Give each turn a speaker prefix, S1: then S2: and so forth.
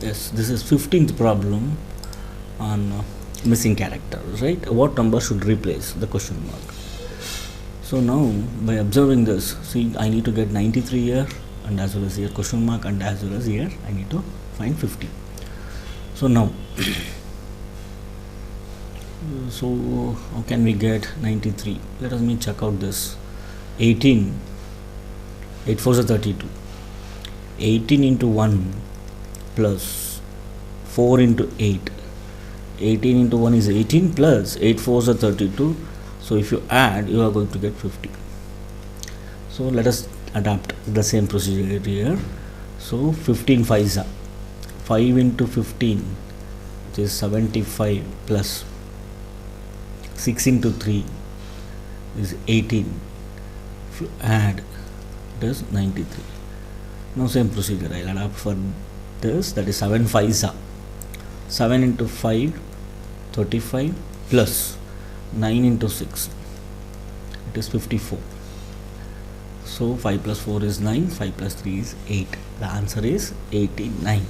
S1: Yes, this is 15th problem on missing character, right? What number should replace the question mark? So now by observing this, see, I need to get 93 here, and as well as here question mark, and as well as here I need to find 50. So now so how can we get 93? Let us check out this. 18, 8 4s are 32. 18 into 1 plus 4 into 8. 18 into 1 is 18 plus 8 4s are 32. So if you add, you are going to get 50. So let us adapt the same procedure here. So 15 5s are 5 into 15, which is 75, plus 6 into 3 is 18. If you add, it is 93. Now same procedure I will adapt for this, that is 7 5s are 7 into 5, 35, plus 9 into 6, it is 54. So 5 plus 4 is 9, 5 plus 3 is 8. The answer is 89.